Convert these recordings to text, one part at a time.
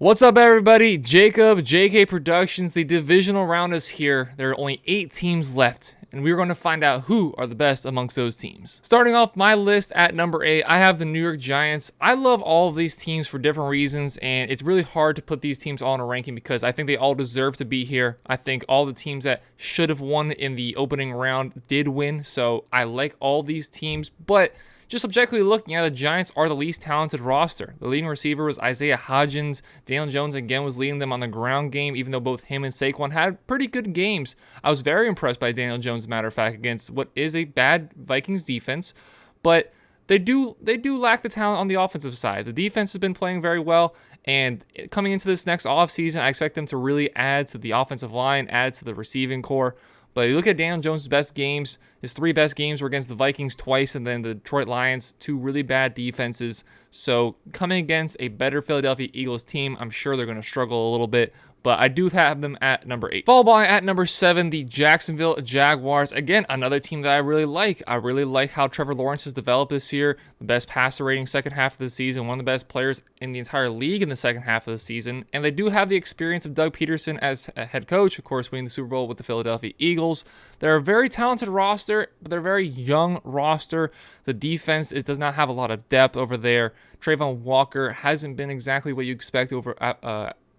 What's up, everybody? Jacob, JK Productions. The divisional round is here. There are only 8 teams left, and we're going to find out who are the best amongst those teams. Starting off my list at number 8, I have the New York Giants. I love all of these teams for different reasons, and it's really hard to put these teams all in a ranking because I think they all deserve to be here. I think all the teams that should have won in the opening round did win, so I like all these teams, but just objectively looking at it, the Giants are the least talented roster. The leading receiver was Isaiah Hodgins. Daniel Jones again was leading them on the ground game, even though both him and Saquon had pretty good games. I was very impressed by Daniel Jones, matter of fact, against what is a bad Vikings defense, but they do lack the talent on the offensive side. The defense has been playing very well, and coming into this next offseason, I expect them to really add to the offensive line, add to the receiving core. But you look at Daniel Jones' best games, his 3 best games were against the Vikings twice and then the Detroit Lions, 2 really bad defenses. So coming against a better Philadelphia Eagles team, I'm sure they're going to struggle a little bit. But I do have them at number 8. Followed by at number 7, the Jacksonville Jaguars. Again, another team that I really like. I really like how Trevor Lawrence has developed this year. The best passer rating second half of the season. One of the best players in the entire league in the second half of the season. And they do have the experience of Doug Peterson as a head coach. Of course, winning the Super Bowl with the Philadelphia Eagles. They're a very talented roster, but they're a very young roster. The defense does not have a lot of depth over there. Trayvon Walker hasn't been exactly what you expect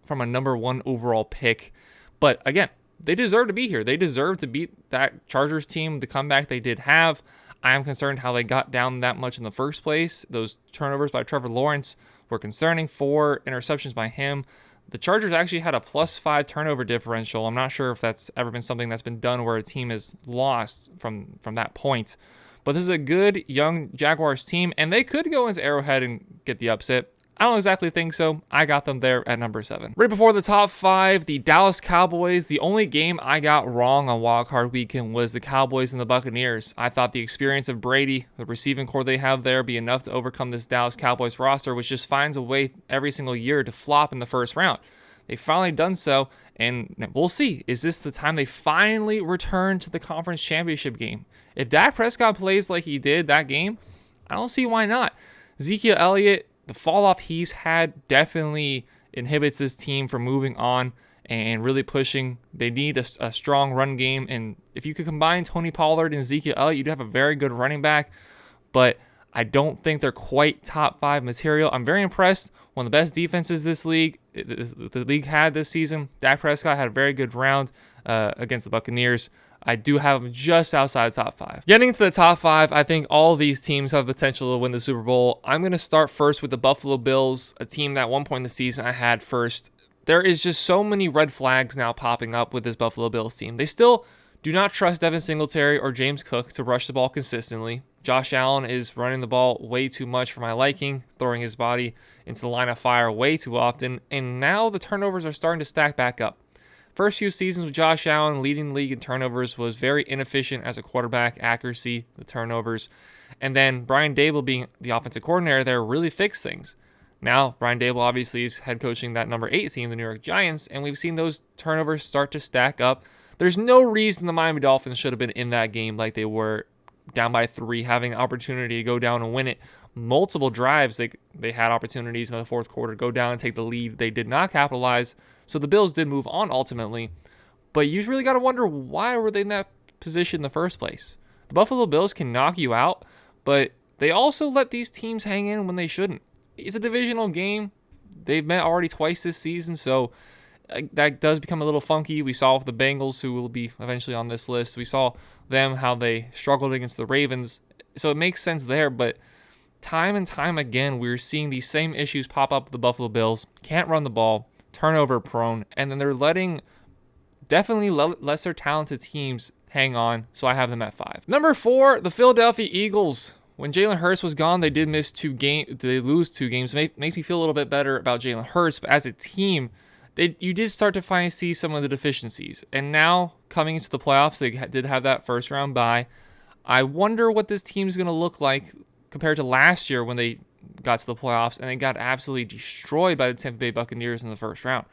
from a number 1 overall pick. But again, they deserve to be here. They deserve to beat that Chargers team, the comeback they did have. I am concerned how they got down that much in the first place. Those turnovers by Trevor Lawrence were concerning. 4 interceptions by him. The Chargers actually had a +5 turnover differential. I'm not sure if that's ever been something that's been done where a team is lost from that point. But this is a good young Jaguars team, and they could go into Arrowhead and get the upset. I don't exactly think so. I got them there at number 7. Right before the top 5, the Dallas Cowboys. The only game I got wrong on Wild Card Weekend was the Cowboys and the Buccaneers. I thought the experience of Brady, the receiving core they have there, be enough to overcome this Dallas Cowboys roster, which just finds a way every single year to flop in the first round. They've finally done so, and we'll see. Is this the time they finally return to the conference championship game? If Dak Prescott plays like he did that game, I don't see why not. Ezekiel Elliott, the fall off he's had definitely inhibits this team from moving on and really pushing. They need a strong run game, and if you could combine Tony Pollard and Ezekiel Elliott, you'd have a very good running back, but I don't think they're quite top 5 material. I'm very impressed. One of the best defenses the league had this season. Dak Prescott had a very good round against the Buccaneers. I do have them just outside top 5. Getting into the top 5, I think all these teams have potential to win the Super Bowl. I'm going to start first with the Buffalo Bills, a team that at one point in the season I had first. There is just so many red flags now popping up with this Buffalo Bills team. They still do not trust Devin Singletary or James Cook to rush the ball consistently. Josh Allen is running the ball way too much for my liking, throwing his body into the line of fire way too often, and now the turnovers are starting to stack back up. First few seasons with Josh Allen leading the league in turnovers was very inefficient as a quarterback, accuracy, the turnovers. And then Brian Daboll being the offensive coordinator there really fixed things. Now, Brian Daboll obviously is head coaching that number 8 team, the New York Giants, and we've seen those turnovers start to stack up. There's no reason the Miami Dolphins should have been in that game like they were, down by 3, having an opportunity to go down and win it. Multiple drives, they had opportunities in the fourth quarter to go down and take the lead. They did not capitalize, so the Bills did move on ultimately. But you really got to wonder, why were they in that position in the first place? The Buffalo Bills can knock you out, but they also let these teams hang in when they shouldn't. It's a divisional game. They've met already twice this season, so that does become a little funky. We saw with the Bengals, who will be eventually on this list. We saw them, how they struggled against the Ravens. So it makes sense there, but time and time again, we're seeing these same issues pop up with the Buffalo Bills. Can't run the ball, turnover prone, and then they're letting definitely lesser talented teams hang on, so I have them at 5. Number 4, the Philadelphia Eagles. When Jalen Hurts was gone, they did miss 2 games. They lose 2 games. Makes me feel a little bit better about Jalen Hurts, but as a team, you did start to finally see some of the deficiencies. And now, coming into the playoffs, they did have that first round bye. I wonder what this team is going to look like compared to last year when they got to the playoffs and they got absolutely destroyed by the Tampa Bay Buccaneers in the first round.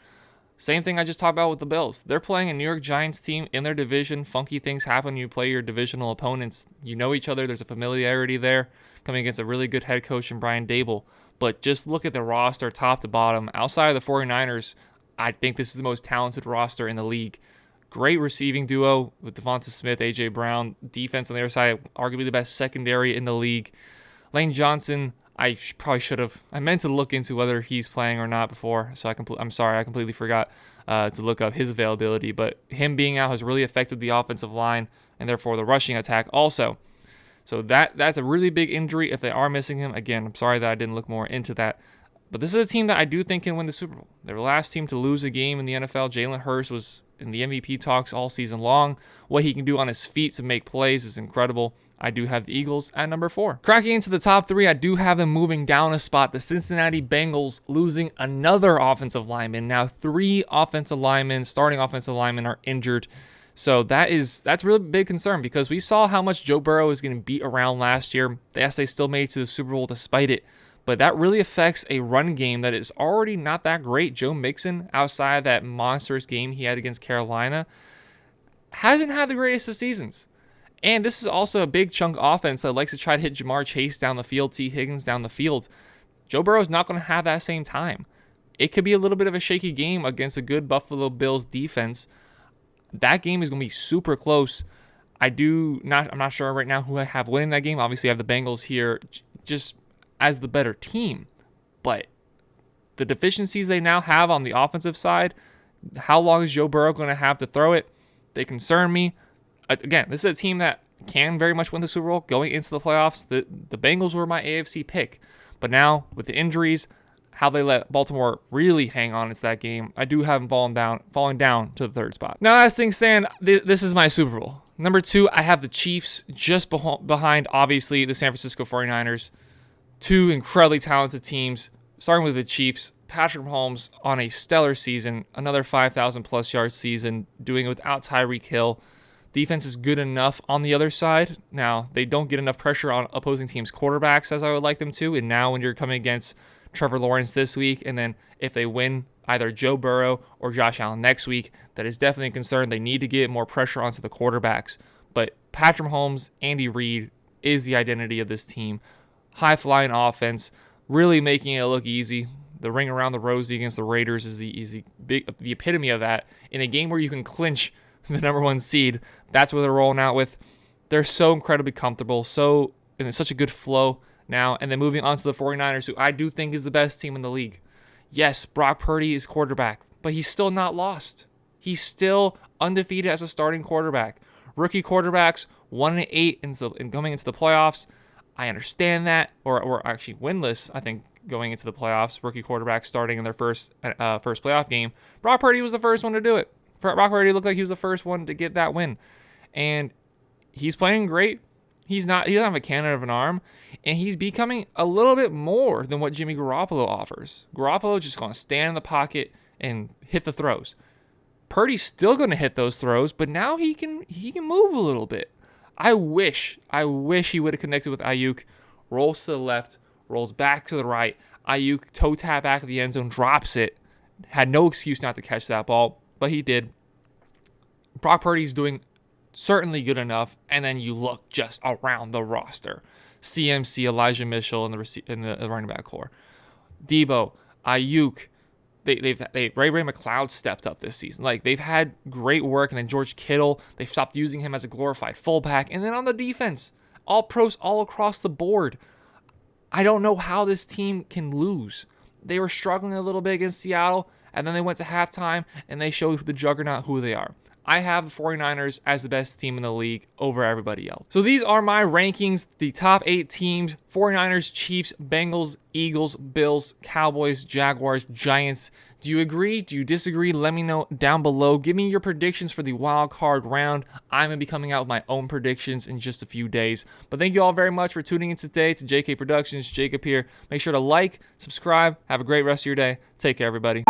Same thing I just talked about with the Bills. They're playing a New York Giants team in their division. Funky things happen when you play your divisional opponents. You know each other. There's a familiarity there coming against a really good head coach in Brian Daboll. But just look at the roster top to bottom. Outside of the 49ers, I think this is the most talented roster in the league. Great receiving duo with Devonta Smith, A.J. Brown. Defense on the other side, arguably the best secondary in the league. Lane Johnson, probably should have. I meant to look into whether he's playing or not before, so I'm sorry, I completely forgot to look up his availability. But him being out has really affected the offensive line and therefore the rushing attack also. So that's a really big injury if they are missing him. Again, I'm sorry that I didn't look more into that. But this is a team that I do think can win the Super Bowl. They're the last team to lose a game in the NFL. Jalen Hurts was in the MVP talks all season long. What he can do on his feet to make plays is incredible. I do have the Eagles at number 4. Cracking into the top 3, I do have them moving down a spot. The Cincinnati Bengals losing another offensive lineman. Now 3 offensive linemen, starting offensive linemen, are injured. So that's really big concern because we saw how much Joe Burrow is getting beat around last year. Yes, they still made it to the Super Bowl despite it. But that really affects a run game that is already not that great. Joe Mixon, outside of that monstrous game he had against Carolina, hasn't had the greatest of seasons. And this is also a big chunk offense that likes to try to hit Jamar Chase down the field, T. Higgins down the field. Joe Burrow's not going to have that same time. It could be a little bit of a shaky game against a good Buffalo Bills defense. That game is going to be super close. I'm not sure right now who I have winning that game. Obviously, I have the Bengals here just as the better team. But the deficiencies they now have on the offensive side, how long is Joe Burrow going to have to throw it? They concern me. Again, this is a team that can very much win the Super Bowl going into the playoffs. The Bengals were my AFC pick. But now, with the injuries, how they let Baltimore really hang on into that game, I do have them falling down to the 3rd spot. Now, as things stand, this is my Super Bowl. Number 2, I have the Chiefs just behind, obviously, the San Francisco 49ers. 2 incredibly talented teams, starting with the Chiefs. Patrick Mahomes on a stellar season, another 5,000-plus yard season, doing it without Tyreek Hill. Defense is good enough on the other side. Now, they don't get enough pressure on opposing teams' quarterbacks as I would like them to. And now when you're coming against Trevor Lawrence this week, and then if they win either Joe Burrow or Josh Allen next week, that is definitely a concern. They need to get more pressure onto the quarterbacks. But Patrick Mahomes, Andy Reid is the identity of this team. High-flying offense, really making it look easy. The ring around the rosy against the Raiders is the epitome of that. In a game where you can clinch the number 1 seed, that's what they're rolling out with. They're so incredibly comfortable, and it's such a good flow now. And then moving on to the 49ers, who I do think is the best team in the league. Yes, Brock Purdy is quarterback, but he's still not lost. He's still undefeated as a starting quarterback. Rookie quarterbacks 1-8 and coming into the playoffs. I understand that, or actually winless, I think, going into the playoffs. Rookie quarterbacks starting in their first playoff game. Brock Purdy was the first one to do it. Brock Purdy looked like he was the first one to get that win. And he's playing great. He doesn't have a cannon of an arm. And he's becoming a little bit more than what Jimmy Garoppolo offers. Garoppolo just going to stand in the pocket and hit the throws. Purdy's still going to hit those throws, but now he can move a little bit. I wish he would have connected with Ayuk. Rolls to the left, rolls back to the right. Ayuk toe tap back of the end zone, drops it. Had no excuse not to catch that ball, but he did. Brock Purdy's doing certainly good enough, and then you look just around the roster. CMC, Elijah Mitchell in the running back core. Debo, Ayuk. Ray McLeod stepped up this season. Like, they've had great work, and then George Kittle, they've stopped using him as a glorified fullback. And then on the defense, all pros all across the board. I don't know how this team can lose. They were struggling a little bit against Seattle, and then they went to halftime, and they showed the juggernaut who they are. I have the 49ers as the best team in the league over everybody else. So these are my rankings, the top 8 teams: 49ers, Chiefs, Bengals, Eagles, Bills, Cowboys, Jaguars, Giants. Do you agree? Do you disagree? Let me know down below. Give me your predictions for the wild card round. I'm going to be coming out with my own predictions in just a few days. But thank you all very much for tuning in today to JK Productions. Jacob here. Make sure to like, subscribe. Have a great rest of your day. Take care, everybody.